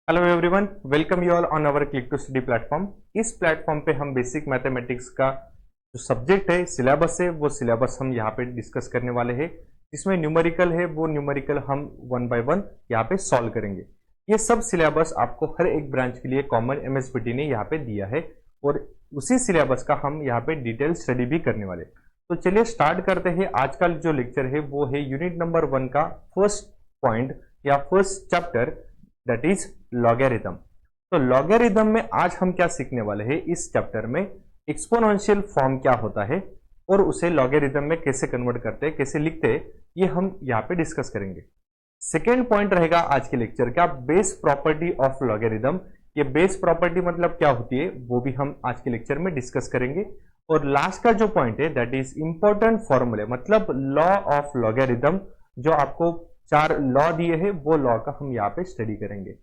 Hello everyone, welcome you all on our Click to Study platform. इस platform पे हम basic mathematics का जो सब्जेक्ट है, सिलेबस है, वो सिलेबस हम यहाँ पे डिस्कस करने वाले हैं। जिसमें न्यूमेरिकल है, वो न्यूमेरिकल हम वन बाय वन यहाँ पे सॉल्व करेंगे। ये सब सिलेबस आपको हर एक ब्रांच के लिए कॉमन एमएसबीटी ने यहाँ पे दिया है और उसी सिलेबस का हम यहाँ पे डिटेल स्टडी भी करने वाले। तो चलिए स्टार्ट करते हैं। आज का जो लेक्चर है वो है यूनिट नंबर 1 का फर्स्ट पॉइंट या first chapter, that is logarithm. तो लॉगरिथम में आज हम क्या सीखने वाले हैं इस चैप्टर में, एक्सपोनेंशियल फॉर्म क्या होता है और उसे लॉगरिथम में कैसे कन्वर्ट करते हैं, कैसे लिखते हैं, ये हम यहाँ पे डिस्कस करेंगे। सेकेंड पॉइंट रहेगा आज के लेक्चर का बेस प्रॉपर्टी ऑफ लॉगरिथम। ये बेस प्रॉपर्टी मतलब क्या होती है वो भी हम आज के लेक्चर में डिस्कस करेंगे। और लास्ट का जो पॉइंट है दैट इज इंपॉर्टेंट फॉर्मूले, मतलब लॉ ऑफ लॉगरिथम। जो आपको 4 लॉ दिए हैं वो लॉ का हम यहाँ पे स्टडी करेंगे।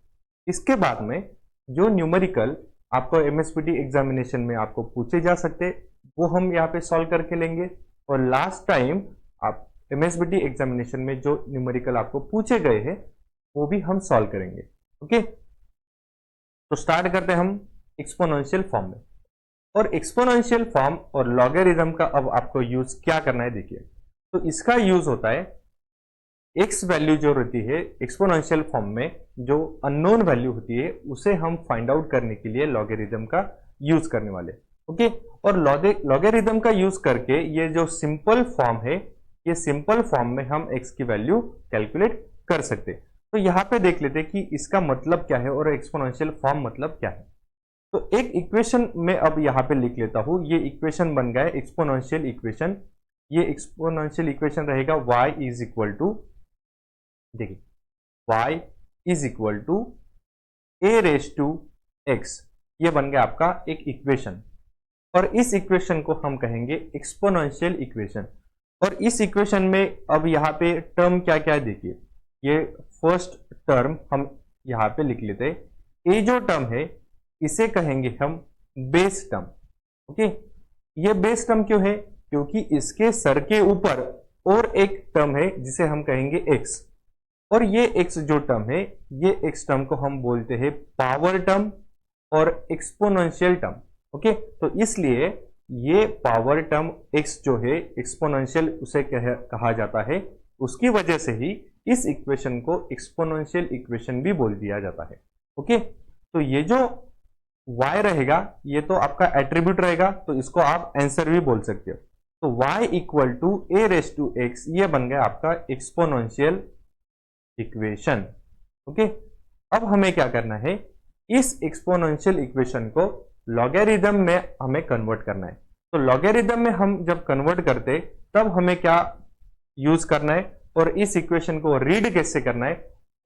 इसके बाद में जो न्यूमेरिकल आपको एमएसबीटी एग्जामिनेशन में आपको पूछे जा सकते वो हम यहाँ पे सॉल्व करके लेंगे। और लास्ट टाइम आप एमएसबीटी एग्जामिनेशन में जो न्यूमेरिकल आपको पूछे गए हैं वो भी हम सॉल्व करेंगे। ओके, तो स्टार्ट करते हैं हम एक्सपोनेंशियल फॉर्म में। और एक्सपोनेंशियल फॉर्म और लॉगरिथम का अब आपको यूज क्या करना है, देखिए। तो इसका यूज होता है एक्स वैल्यू जो रहती है एक्सपोनेंशियल फॉर्म में, जो अननोन वैल्यू होती है उसे हम फाइंड आउट करने के लिए लॉगरिथम का यूज करने वाले। ओके, और लॉगरिथम का यूज करके ये जो सिंपल फॉर्म है, ये सिंपल फॉर्म में हम एक्स की वैल्यू कैलकुलेट कर सकते। तो यहाँ पे देख लेते कि इसका मतलब क्या है और एक्सपोनेंशियल फॉर्म मतलब क्या है। तो एक इक्वेशन में अब यहाँ पे लिख लेता हूं। ये इक्वेशन बन गया है एक्सपोनेंशियल इक्वेशन। ये एक्सपोनेंशियल इक्वेशन रहेगा y इज इक्वल टू, देखिए, y is equal to a raise to x। ये बन गया आपका एक इक्वेशन और इस इक्वेशन को हम कहेंगे एक्सपोनेंशियल इक्वेशन। और इस इक्वेशन में अब यहाँ पे टर्म क्या क्या है, देखिए। ये फर्स्ट टर्म हम यहाँ पे लिख लेते हैं। ये जो टर्म है इसे कहेंगे हम बेस टर्म। ओके, ये बेस टर्म क्यों है, क्योंकि इसके सर के ऊपर और एक टर्म है जिसे हम कहेंगे x। और ये x जो टर्म है, ये x टर्म को हम बोलते हैं पावर टर्म और एक्सपोनेंशियल टर्म। ओके, तो इसलिए ये पावर टर्म x जो है एक्सपोनेंशियल उसे कहा जाता है। उसकी वजह से ही इस इक्वेशन को एक्सपोनेंशियल इक्वेशन भी बोल दिया जाता है। ओके, तो ये जो y रहेगा ये तो आपका एट्रीब्यूट रहेगा, तो इसको आप आंसर भी बोल सकते हो। तो y equal to a raise to x, ये बन गया आपका एक्सपोनेंशियल इक्वेशन। ओके, अब हमें क्या करना है, इस एक्सपोनेंशियल इक्वेशन को लॉगरिथम में हमें कन्वर्ट करना है। तो लॉगरिथम में हम जब कन्वर्ट करते तब हमें क्या यूज करना है और इस इक्वेशन को रीड कैसे करना है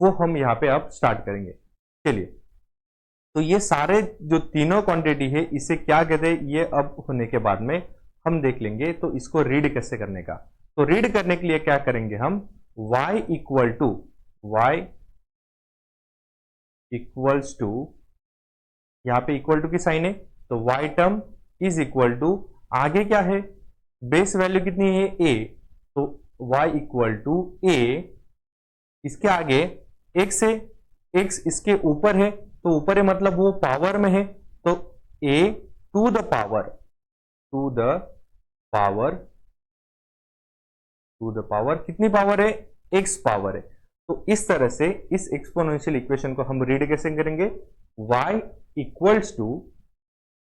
वो हम यहाँ पे अब स्टार्ट करेंगे। चलिए, तो ये सारे जो तीनों क्वांटिटी है इसे क्या कहते हैं ये अब होने के बाद में हम देख लेंगे। तो इसको रीड कैसे करने का, तो रीड करने के लिए क्या करेंगे हम, y इक्वल टू, यहां पे इक्वल टू की साइन है तो y term is equal to, आगे क्या है, बेस वैल्यू कितनी है a, तो y इक्वल टू a, इसके आगे x है, x इसके ऊपर है, तो ऊपर है मतलब वो पावर में है, तो a टू द पावर कितनी पावर है, x पावर है। तो इस तरह से इस एक्सपोनेंशियल इक्वेशन को हम रीड कैसे करेंगे, y equals to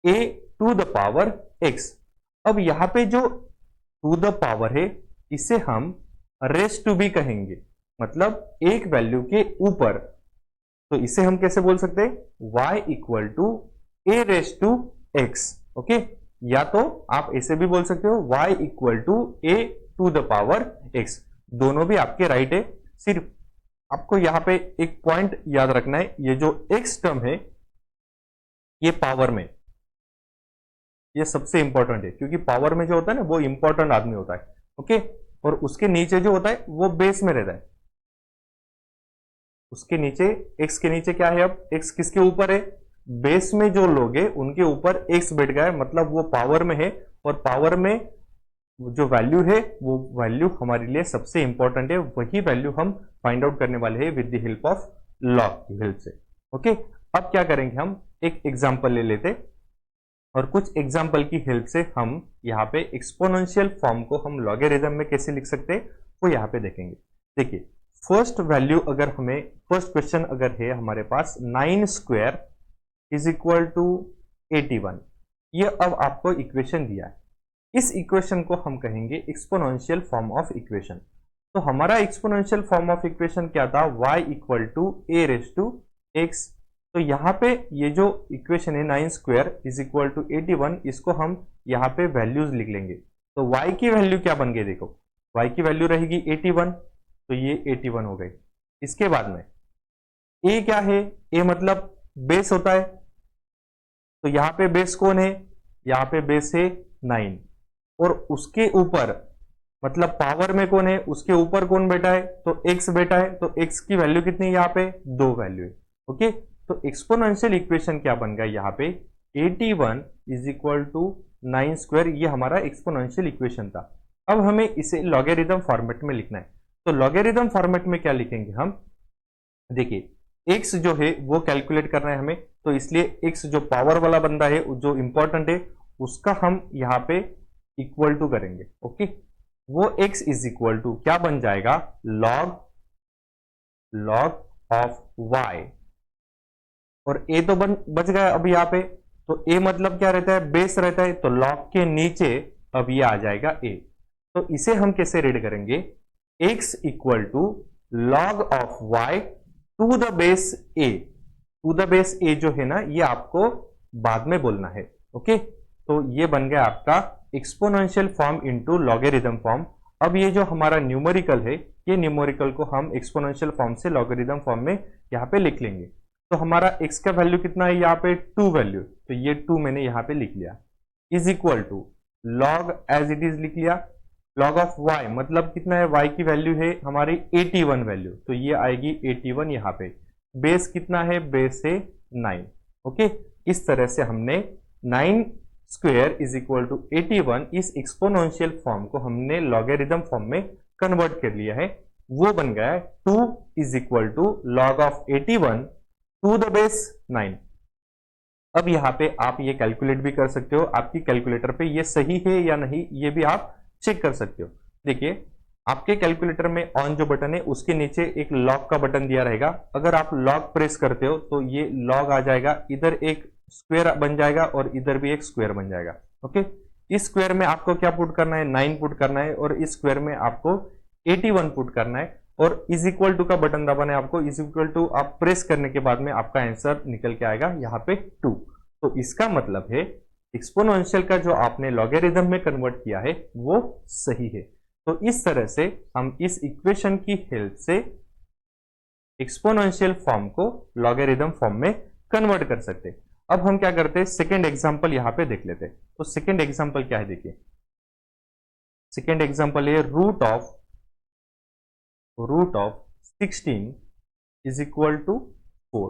a to the power x। अब यहां पे जो टू द पावर है इसे हम रेस टू भी कहेंगे, मतलब एक वैल्यू के ऊपर। तो इसे हम कैसे बोल सकते हैं, y equal to a raise to x। Okay, या तो आप ऐसे भी बोल सकते हो y equal to a to the power x। दोनों भी आपके राइट है। सिर्फ आपको यहां पे एक पॉइंट याद रखना है, ये जो x टर्म है ये पावर में, ये सबसे इंपॉर्टेंट है, क्योंकि पावर में जो होता है ना वो इंपॉर्टेंट आदमी होता है। ओके, और उसके नीचे जो होता है वो बेस में रहता है। उसके नीचे x के नीचे क्या है, अब x किसके ऊपर है, बेस में जो लोग हैं उनके ऊपर x बैठ गया है, मतलब वो पावर में है। और पावर में जो वैल्यू है वो वैल्यू हमारे लिए सबसे इंपॉर्टेंट है, वही वैल्यू हम फाइंड आउट करने वाले हैं with the help of log की हेल्प से। ओके, अब क्या करेंगे, हम एक एग्जांपल ले लेते और कुछ एग्जांपल की हेल्प से हम यहाँ पे एक्सपोनेंशियल फॉर्म को हम लॉगरिथम में कैसे लिख सकते हैं वो यहाँ पे देखेंगे। देखिए, फर्स्ट वैल्यू अगर हमें, फर्स्ट क्वेश्चन अगर है हमारे पास 9 स्क्वायर इज इक्वल टू 81, ये अब आपको इक्वेशन दिया है। इस इक्वेशन को हम कहेंगे एक्सपोनेंशियल फॉर्म ऑफ इक्वेशन। तो हमारा एक्सपोनेंशियल फॉर्म ऑफ इक्वेशन क्या था, y equal to a raise to x. तो यहाँ पे ये जो इक्वेशन है 9 स्क्वायर इज इक्वल टू 81, इसको हम यहाँ पे वैल्यूज लिख लेंगे। तो y की वैल्यू क्या बन गई, देखो y की वैल्यू रहेगी 81, तो ये 81 हो गई। इसके बाद में a क्या है, a मतलब बेस होता है, तो यहाँ पे बेस कौन है, यहाँ पे बेस है 9, और उसके ऊपर मतलब पावर में कौन है, उसके ऊपर कौन बैठा है, तो x बैठा है। तो x की वैल्यू कितनी है, यहाँ पे 2 वैल्यू है। ओके, तो एक्सपोनेंशियल इक्वेशन क्या बन गया यहाँ पे, 81 इज इक्वल टू 9 स्क्वायर, ये हमारा एक्सपोनेंशियल इक्वेशन था। अब हमें इसे लॉगरिथम फॉर्मेट में लिखना है। तो लॉगरिथम फॉर्मेट में क्या लिखेंगे हम, देखिए x जो है वो कैलकुलेट करना है हमें, तो इसलिए x जो पावर वाला बंदा है, जो इंपॉर्टेंट है, उसका हम यहाँ पे इक्वल टू करेंगे। ओके, वो x इज इक्वल टू क्या बन जाएगा, लॉग ऑफ y, और a तो बच गया अब यहाँ पे। तो a मतलब क्या रहता है, बेस रहता है, तो लॉग के नीचे अब ये आ जाएगा a। तो इसे हम कैसे रीड करेंगे, x equal to log of y to the base a। To the base a जो है ना, ये आपको बाद में बोलना है। ओके, तो ये बन गया आपका exponential form into logarithm form. अब ये जो हमारा न्यूमेरिकल है, ये न्यूमेरिकल को हम एक्सपोनेंशियल फॉर्म से लॉगरिथम फॉर्म में यहाँ पे लिख लेंगे। तो हमारा x का वैल्यू कितना है, यहाँ पे 2 वैल्यू, तो ये 2 मैंने यहाँ पे लिख लिया, is equal to log as it is लिख लिया। लॉग ऑफ y मतलब कितना है, y की वैल्यू है हमारी 81 वैल्यू, तो ये आएगी 81 यहाँ पे। बेस कितना है, बेस है 9। ओके, इस तरह से हमने 9 स्क्वायर इज इक्वल टू 81, इस एक्सपोनेंशियल फॉर्म को हमने लॉगरिथम फॉर्म में कन्वर्ट कर लिया है। वो बन गया है 2 is equal to log of 81 to the base 9। अब यहाँ पे आप ये कैलकुलेट भी कर सकते हो, आपकी कैलकुलेटर पे ये सही है या नहीं ये भी आप चेक कर सकते हो। देखिए, आपके कैलकुलेटर में ऑन जो बटन है उसके नीचे एक लॉग का बटन दिया रहेगा। अगर आप लॉग प्रेस करते हो तो ये लॉग आ जाएगा, इधर एक स्क्वायर बन जाएगा और इधर भी एक स्क्वायर बन जाएगा। ओके, इस स्क्वायर में आपको क्या पुट करना है, 9 पुट करना है, और इस स्क्वायर में आपको 81 पुट करना है, और इज इक्वल टू का बटन दबाना है आपको। इज इक्वल टू आप प्रेस करने के बाद में आपका आंसर निकल के आएगा यहाँ पे 2। तो इसका मतलब है एक्सपोनेंशियल का जो आपने लॉगरिथम में कन्वर्ट किया है वो सही है। तो इस तरह से हम इस इक्वेशन की हेल्प से एक्सपोनेंशियल फॉर्म को लॉगरिथम फॉर्म में कन्वर्ट कर सकते हैं। अब हम क्या करते हैं, सेकेंड एग्जांपल यहां पे देख लेते हैं। तो सेकेंड एग्जांपल क्या है, देखिए सेकेंड एग्जांपल है root of 16 is equal to 4।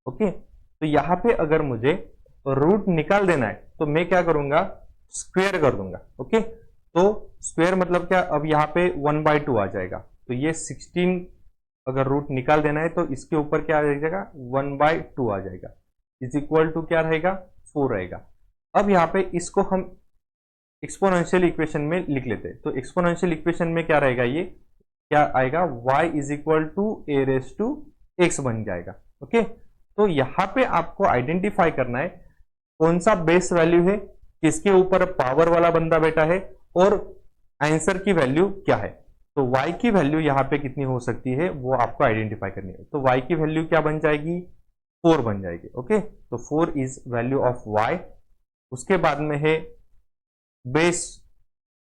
Okay, तो यहां पे अगर मुझे रूट निकाल देना है तो मैं क्या करूंगा, स्क्वायर कर दूंगा। ओके, तो स्क्वायर मतलब क्या, अब यहाँ पे 1/2 आ जाएगा। तो ये 16 अगर रूट निकाल देना है तो इसके ऊपर क्या आ जाएगा, 1/2 आ जाएगा, इज इक्वल टू क्या रहेगा, 4 रहेगा। अब यहाँ पे इसको हम एक्सपोनेंशियल इक्वेशन में लिख लेते हैं। तो एक्सपोनेंशियल इक्वेशन में क्या रहेगा, ये क्या आएगा, y is equal to a raise to x बन जाएगा। ओके, तो यहाँ पे आपको आइडेंटिफाई करना है कौन सा बेस वैल्यू है, किसके ऊपर पावर वाला बंदा बैठा है, और आंसर की वैल्यू क्या है। तो y की वैल्यू यहाँ पे कितनी हो सकती है वो आपको आइडेंटिफाई करनी है। तो y की वैल्यू क्या बन जाएगी, 4 बन जाएगी। ओके, तो 4 इज वैल्यू ऑफ y। उसके बाद में है बेस,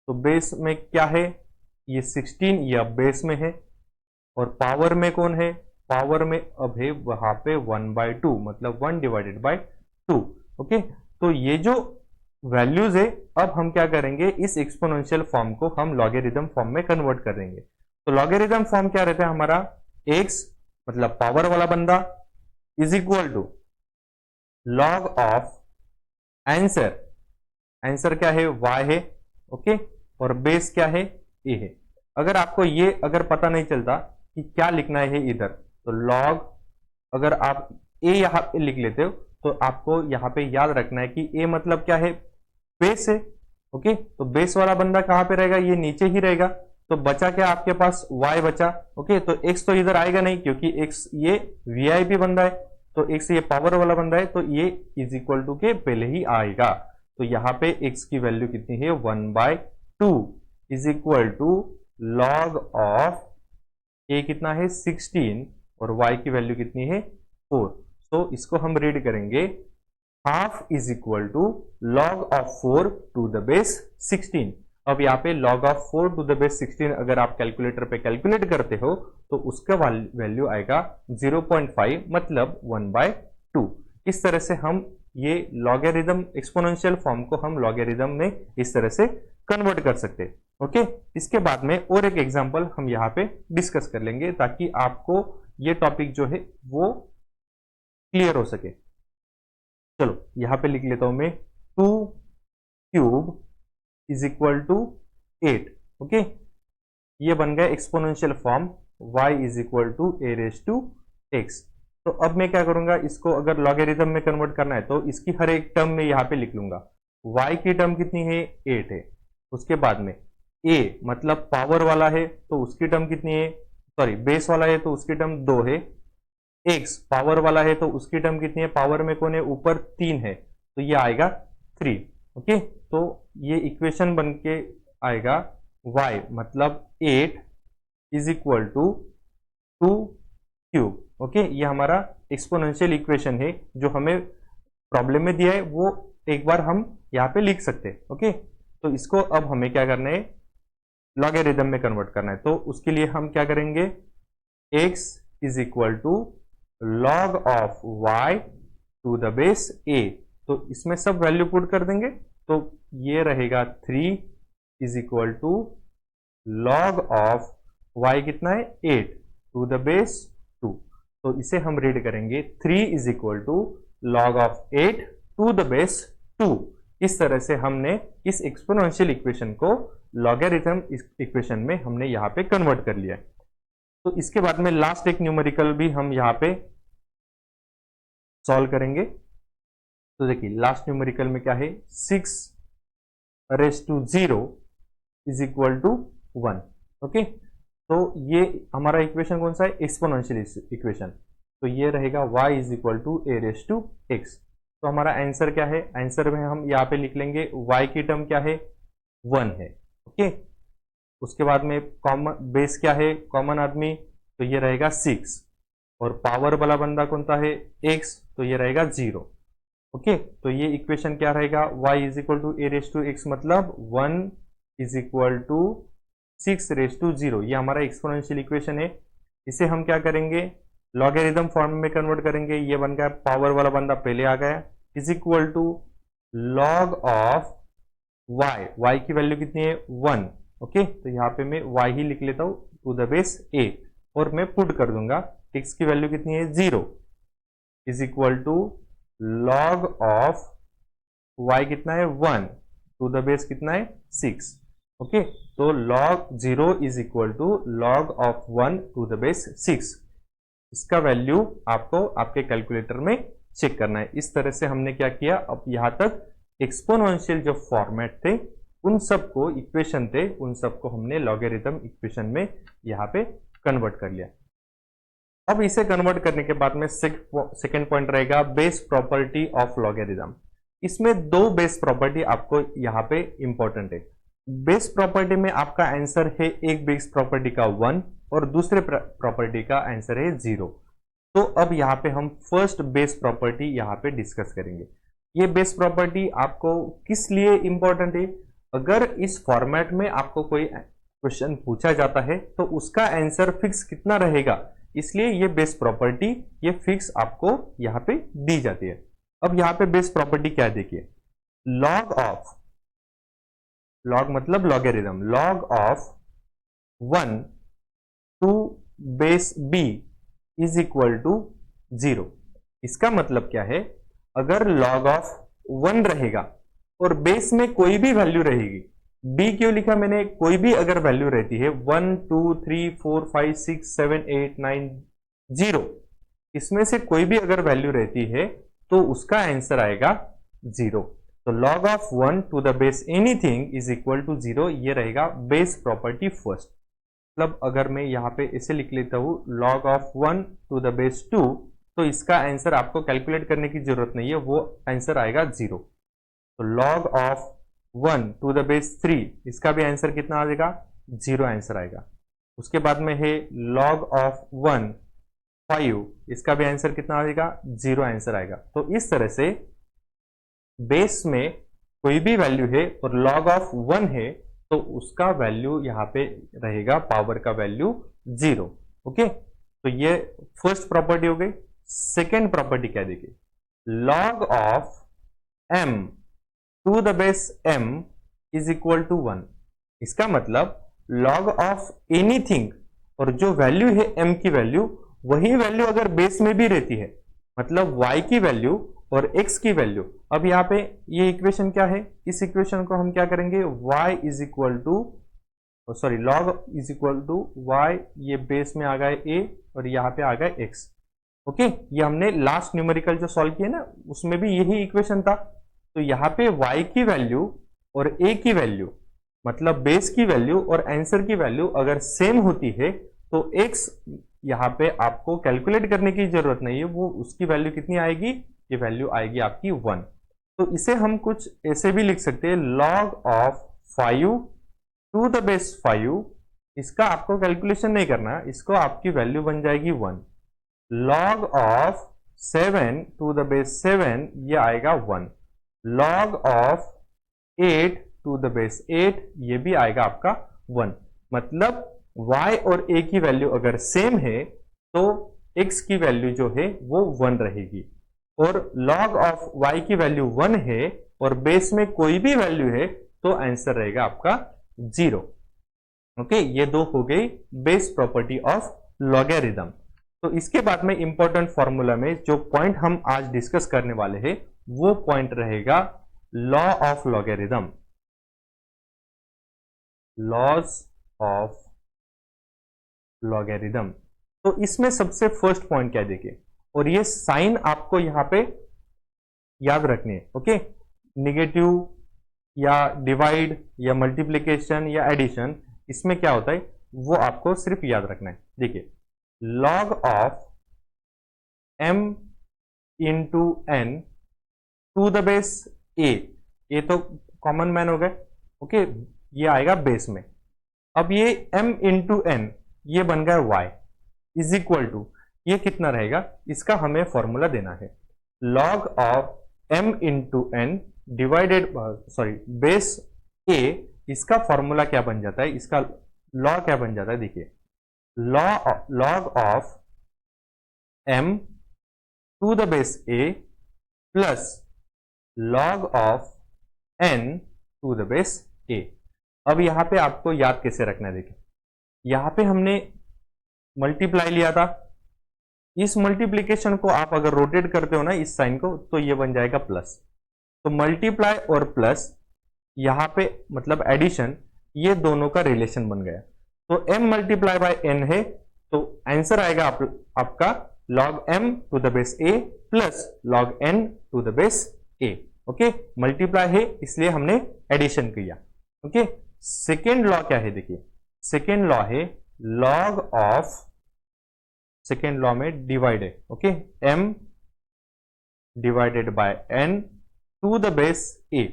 तो बेस में क्या है, ये 16 ये अब बेस में है, और पावर में कौन है, पावर में अब है वहां पे 1/2 मतलब 1/2। ओके, तो ये जो वैल्यूज है अब हम क्या करेंगे, इस एक्सपोनेंशियल फॉर्म को हम लॉगरिथम फॉर्म में कन्वर्ट कर देंगे। तो लॉगरिथम फॉर्म क्या रहता है हमारा, x मतलब पावर वाला बंदा is equal to log of answer, answer क्या है, y है। ओके, और बेस क्या है, a है। अगर आपको ये अगर पता नहीं चलता कि क्या लिखना है इधर, तो लॉग, अगर आप ए यहाँ पे लिख लेते हो तो आपको यहाँ पे याद रखना है कि ए मतलब क्या है, बेस है। ओके, तो बेस वाला बंदा कहाँ पे रहेगा, ये नीचे ही रहेगा। तो बचा क्या आपके पास, y बचा। ओके, तो x तो इधर आएगा नहीं क्योंकि x ये वीआईपी बंदा है, तो x ये पावर वाला बंदा है, तो ये इज इक्वल टू के पहले ही आएगा। तो यहाँ पे x की वैल्यू कितनी है, 1/2 is equal to log of a कितना है 16 और y की वैल्यू कितनी है 4। तो इसको हम रीड करेंगे, half is equal to log of 4 to the base 16। अब यहाँ पे log of 4 to the base 16 अगर आप कैलकुलेटर पे कैलकुलेट करते हो तो उसका वैल्यू आएगा 0.5 मतलब 1/2। इस तरह से हम ये लॉगरिदम एक्सपोनेंशियल फॉर्म को हम लॉगरिदम में इस तरह से कन्वर्ट कर सकते हैं। ओके, इसके बाद में और एक एग्जांपल हम यहाँ पे डिस्कस कर लेंगे ताकि आपको ये टॉपिक जो है वो क्लियर हो सके। चलो यहाँ पे लिख लेता हूं मैं, 2 cube is equal to 8। Okay, ये बन गया exponential form y is equal to a raise to x। तो अब मैं क्या करूंगा, इसको अगर लॉगरिदम में कन्वर्ट करना है तो इसकी हर एक टर्म में यहाँ पे लिख लूंगा। y की टर्म कितनी है, 8 है। उसके बाद में a मतलब पावर वाला है तो उसकी टर्म कितनी है, सॉरी बेस वाला है तो उसकी टर्म 2 है। x पावर वाला है तो उसकी टर्म कितनी है, पावर में कौन है, ऊपर 3 है, तो ये आएगा 3। ओके, तो ये इक्वेशन बन के आएगा y मतलब 8 is equal to 2 cube. Okay, ये हमारा एक्सपोनेंशियल इक्वेशन है जो हमें प्रॉब्लम में दिया है, वो एक बार हम यहाँ पे लिख सकते हैं। ओके, तो इसको अब हमें क्या करना है, लॉगरिदम में कन्वर्ट करना है। तो उसके लिए हम क्या करेंगे, x is equal to log of y to the base a। तो इसमें सब वैल्यू पुट कर देंगे तो ये रहेगा 3 is equal to log of y कितना है 8 टू द बेस 2। तो इसे हम रीड करेंगे 3 is equal to log of 8 to the base 2। इस तरह से हमने इस एक्सपोनेंशियल इक्वेशन को लॉगरिथम इक्वेशन में हमने यहाँ पे कन्वर्ट कर लिया। तो इसके बाद में लास्ट एक न्यूमेरिकल भी हम यहाँ पे सॉल्व करेंगे। तो देखिए लास्ट न्यूमेरिकल में क्या है, 6 raise to 0 is equal to 1। Okay, तो ये हमारा इक्वेशन कौन सा है, एक्सपोनेंशियल इक्वेशन। तो ये रहेगा y is equal to a raise to x। तो हमारा आंसर क्या है, आंसर में हम यहाँ पे लिख लेंगे y की टर्म क्या है, 1 है। ओके, उसके बाद में कॉमन बेस क्या है, कॉमन आदमी, तो ये रहेगा 6 और पावर वाला बंदा कौन सा है x, तो ये रहेगा 0। ओके, तो ये इक्वेशन क्या रहेगा, y is equal to a raise to x मतलब 1 is equal to 6 raise to 0। ये हमारा एक्सपोनेंशियल इक्वेशन है। इसे हम क्या करेंगे, लॉगरिदम फॉर्म में कन्वर्ट करेंगे। ये बन गया, पावर वाला बंदा पहले आ गया, is equal to log of y की वैल्यू कितनी है 1। ओके, तो यहाँ पे मैं y ही लिख लेता हूँ टू द बेस a और मैं पुट कर दूंगा x की वैल्यू कितनी है 0 is equal to log of y कितना है 1 टू द बेस कितना है 6। ओके, तो log 0 is equal to log of 1 to the base 6। इसका वैल्यू आपको आपके कैलकुलेटर में चेक करना है। इस तरह से हमने क्या किया, अब यहां तक एक्सपोनेंशियल जो फॉर्मेट थे उन सबको इक्वेशन थे उन सबको हमने लॉगरिथम इक्वेशन में यहाँ पे कन्वर्ट कर लिया। अब इसे कन्वर्ट करने के बाद में सेकेंड पॉइंट रहेगा बेस प्रॉपर्टी ऑफ लॉगरिथम। इसमें दो बेस प्रॉपर्टी आपको यहाँ पे इंपॉर्टेंट है। बेस प्रॉपर्टी में आपका आंसर है, एक बेस प्रॉपर्टी का 1 और दूसरे प्रॉपर्टी का आंसर है 0। तो अब यहाँ पे हम फर्स्ट बेस प्रॉपर्टी यहाँ पे डिस्कस करेंगे। ये बेस प्रॉपर्टी आपको किस लिए इंपॉर्टेंट है, अगर इस फॉर्मेट में आपको कोई क्वेश्चन पूछा जाता है तो उसका आंसर फिक्स कितना रहेगा, इसलिए ये बेस प्रॉपर्टी ये फिक्स आपको यहाँ पे दी जाती है। अब यहाँ पे बेस प्रॉपर्टी क्या है देखिए, लॉग ऑफ, लॉग मतलब logarithm, log of 1 to base b is equal to 0। इसका मतलब क्या है, अगर लॉग ऑफ 1 रहेगा और बेस में कोई भी वैल्यू रहेगी, b क्यों लिखा मैंने, कोई भी अगर वैल्यू रहती है 1 2 3 4 5 6 7 8 9 0, इसमें से कोई भी अगर वैल्यू रहती है तो उसका आंसर आएगा 0। तो log of 1 to the base anything is equal to 0, ये रहेगा बेस प्रॉपर्टी फर्स्ट। मतलब अगर मैं यहाँ पे ऐसे लिख लेता हूँ log of 1 to the base 2, तो इसका आंसर आपको कैलकुलेट करने की जरूरत नहीं है, वो आंसर आएगा 0। तो log of 1 to the base 3, इसका भी आंसर कितना आ जाएगा? 0 आंसर आएगा। उसके बाद में है log of 1 5, इसका भी आंसर कितना आ जाएगा? 0 आंसर आएगा। तो इस तरह से बेस में कोई भी वैल्यू है और log ऑफ 1 है तो उसका वैल्यू यहाँ पे रहेगा, पावर का वैल्यू 0। ओके, तो ये फर्स्ट प्रॉपर्टी हो गई। सेकेंड प्रॉपर्टी क्या देखिए, log of m to the base m is equal to 1। इसका मतलब log ऑफ एनीथिंग, और जो वैल्यू है m की वैल्यू, वही वैल्यू अगर बेस में भी रहती है, मतलब y की वैल्यू और x की वैल्यू। अब यहाँ पे ये इक्वेशन क्या है, इस इक्वेशन को हम क्या करेंगे, y is equal to sorry log is equal to y, ये बेस में आ गया a और यहाँ पे आ गया x। ओके, ये हमने लास्ट न्यूमेरिकल जो सॉल्व किया ना उसमें भी यही इक्वेशन था। तो यहाँ पे y की वैल्यू और a की वैल्यू, मतलब बेस की वैल्यू और आंसर की वैल्यू अगर सेम होती है तो x यहाँ पे आपको कैलकुलेट करने की जरूरत नहीं है, वो उसकी वैल्यू कितनी आएगी, ये वैल्यू आएगी आपकी 1। तो इसे हम कुछ ऐसे भी लिख सकते हैं, log of 5 to the base 5, इसका आपको कैलकुलेशन नहीं करना, इसको आपकी वैल्यू बन जाएगी 1। log of 7 to the base 7, ये आएगा 1। log of 8 to the base 8, ये भी आएगा आपका 1। मतलब y और a की वैल्यू अगर सेम है तो x की वैल्यू जो है वो 1 रहेगी, और log ऑफ y की वैल्यू 1 है और बेस में कोई भी वैल्यू है तो आंसर रहेगा आपका 0। ओके, ये दो हो गई बेस प्रॉपर्टी ऑफ लॉगरिथम। तो इसके बाद में इंपॉर्टेंट फॉर्मूला में जो पॉइंट हम आज डिस्कस करने वाले हैं वो पॉइंट रहेगा law of logarithm, laws of logarithm. तो इसमें सबसे फर्स्ट पॉइंट क्या देखिए, और ये साइन आपको यहां पे याद रखनी है। ओके, निगेटिव या डिवाइड या मल्टीप्लिकेशन या एडिशन, इसमें क्या होता है वो आपको सिर्फ याद रखना है। देखिए, log of m into n to the base a, ये तो कॉमन मैन हो गए। ओके, ये आएगा बेस में। अब ये m इंटू n, ये बन गया y इज इक्वल टू, ये कितना रहेगा, इसका हमें फॉर्मूला देना है। log of m into n divided base a, इसका फॉर्मूला क्या बन जाता है, इसका लॉ क्या बन जाता है, देखिए log of m to the base a plus log of n to the base a। अब यहां पे आपको याद कैसे रखना है, देखिए यहां पे हमने मल्टीप्लाई लिया था, इस मल्टीप्लीकेशन को आप अगर रोटेट करते हो ना इस साइन को, तो ये बन जाएगा प्लस। तो मल्टीप्लाई और प्लस यहां पे मतलब एडिशन, ये दोनों का रिलेशन बन गया। तो m मल्टीप्लाई बाय n है, तो आंसर आएगा आपका log m to the base a plus log n to the base a। Okay, multiply है इसलिए हमने एडिशन किया। ओके, सेकेंड लॉ क्या है, देखिए सेकेंड लॉ है log ऑफ, सेकेंड लॉ में डिवाइड है। Okay, m divided by n to the base a,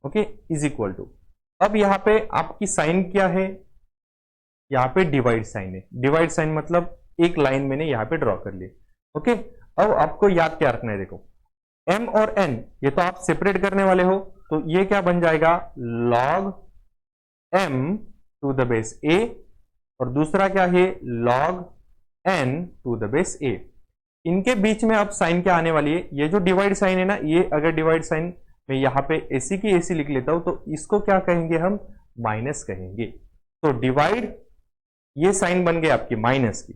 okay, is equal to, अब यहां पे आपकी साइन क्या है, यहां पे डिवाइड साइन है। डिवाइड साइन मतलब एक लाइन मैंने यहां पे ड्रॉ कर ली। ओके, अब आपको याद क्या रखना है, देखो m और n ये तो आप सेपरेट करने वाले हो, तो ये क्या बन जाएगा log m to the base a, और दूसरा क्या है log n to the base a। इनके बीच में अब साइन क्या आने वाली है, ये जो डिवाइड साइन है ना, ये अगर डिवाइड साइन मैं यहाँ पे AC की AC लिख लेता हूं तो इसको क्या कहेंगे हम, माइनस कहेंगे। तो डिवाइड ये साइन बन गई आपकी माइनस की,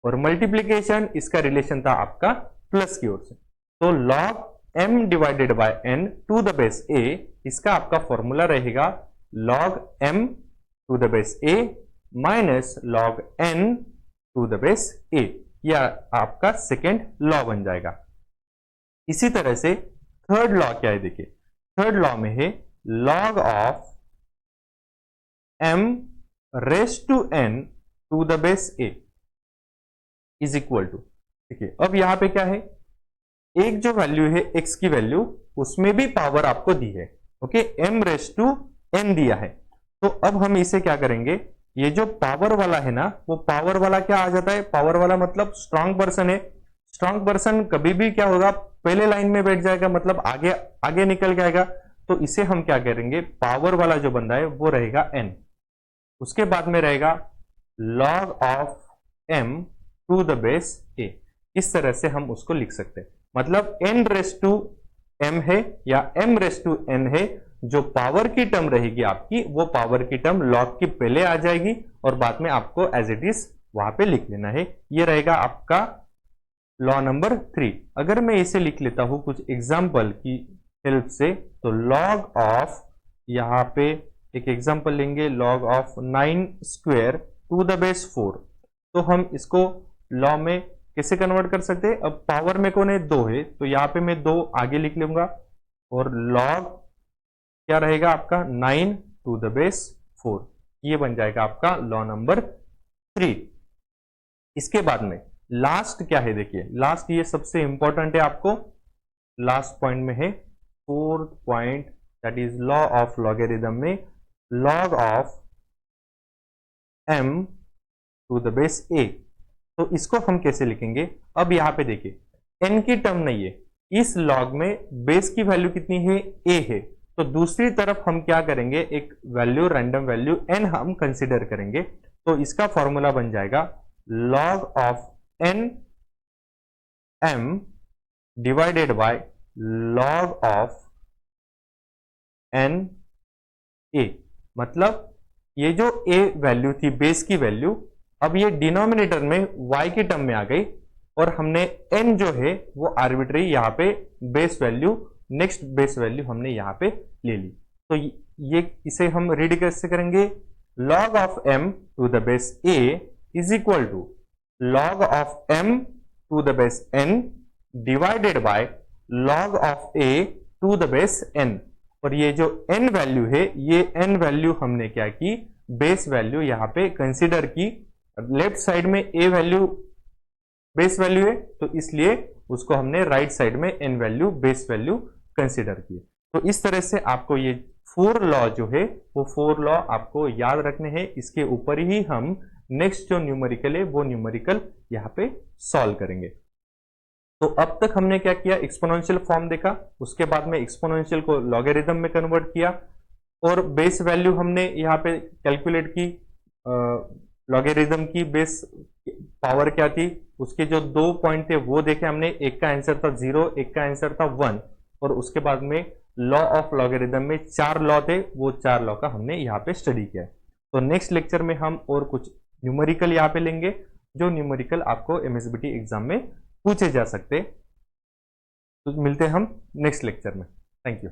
और मल्टीप्लीकेशन इसका रिलेशन था आपका प्लस की ओर से। तो log m divided by n to the base a, इसका आपका फॉर्मूला रहेगा log m to the base a minus log n to the base a। ये आपका सेकेंड लॉ बन जाएगा। इसी तरह से थर्ड लॉ क्या है, देखिए थर्ड लॉ में है log of m raise to n to the base a is equal to, देखिए अब यहां पे क्या है, एक जो वैल्यू है x की वैल्यू, उसमें भी पावर आपको दी है, okay, m raise to n दिया है। तो अब हम इसे क्या करेंगे, ये जो पावर वाला है ना, वो पावर वाला क्या आ जाता है, पावर वाला मतलब स्ट्रांग पर्सन है। स्ट्रांग पर्सन कभी भी क्या होगा, पहले लाइन में बैठ जाएगा, मतलब आगे आगे निकल जाएगा। तो इसे हम क्या करेंगे, पावर वाला जो बंदा है वो रहेगा n, उसके बाद में रहेगा log of m to the base a। इस तरह से हम उसको लिख सकते हैं, मतलब n रेस टू m है या m रेस टू n है, जो पावर की टर्म रहेगी आपकी, वो पावर की टर्म log की पहले आ जाएगी और बाद में आपको एज इट इज वहां पे लिख लेना है। ये रहेगा आपका लॉ नंबर 3। अगर मैं इसे लिख लेता हूं कुछ एग्जाम्पल की हेल्प से, तो log ऑफ, यहां पे एक एग्जाम्पल लेंगे, log of 9 square to the base 4। तो हम इसको लॉ में कैसे कन्वर्ट कर सकते हैं, अब पावर में कौन है, 2 है, तो यहां पे मैं 2 आगे लिख लूंगा और log क्या रहेगा आपका 9 टू द बेस 4। ये बन जाएगा आपका लॉ नंबर 3। इसके बाद में लास्ट क्या है, देखिए लास्ट ये सबसे इंपॉर्टेंट है, आपको लास्ट पॉइंट में है fourth point, that is law of logarithm में log of m to the base a। तो इसको हम कैसे लिखेंगे, अब यहां पे देखिए n की टर्म नहीं है, इस log में बेस की वैल्यू कितनी है, a है, तो दूसरी तरफ हम क्या करेंगे, एक वैल्यू, रैंडम वैल्यू n हम कंसीडर करेंगे। तो इसका फॉर्मूला बन जाएगा log of n m divided by log of n a। मतलब ये जो a वैल्यू थी, बेस की वैल्यू, अब ये डिनोमिनेटर में y की टर्म में आ गई और हमने n जो है वो आर्बिट्री यहाँ पे base value, next base value हमने यहाँ पे ले ली। तो ये इसे हम रीड कैसे करेंगे, log of m to the base a is equal to log of m to the base n divided by log of a to the base n। और ये जो n वैल्यू है, ये n वैल्यू हमने क्या की, बेस वैल्यू यहाँ पे कंसीडर की। लेफ्ट साइड में a वैल्यू बेस वैल्यू है, तो इसलिए उसको हमने राइट साइड में n value base value consider की। तो इस तरह से आपको ये 4 लॉ जो है वो 4 लॉ आपको याद रखने हैं। इसके ऊपर ही हम नेक्स्ट जो न्यूमेरिकल है वो न्यूमेरिकल यहाँ पे सॉल्व करेंगे। तो अब तक हमने क्या किया, एक्सपोनेंशियल फॉर्म देखा, उसके बाद में एक्सपोनेंशियल को लॉगरिथम में कन्वर्ट किया और बेस वैल्यू हमने यहाँ पे कैलकुलेट की, लॉगरिथम की बेस पावर क्या थी, उसके जो 2 पॉइंट थे वो देखे हमने, एक का आंसर था 0, एक का आंसर था 1, और उसके बाद में लॉ ऑफ लॉगरिथम में 4 लॉ थे, वो 4 लॉ का हमने यहाँ पे स्टडी किया। तो नेक्स्ट लेक्चर में हम और कुछ न्यूमेरिकल यहाँ पे लेंगे, जो न्यूमेरिकल आपको एमएसबीटी एग्जाम में पूछे जा सकते। तो मिलते हैं हम नेक्स्ट लेक्चर में। Thank you.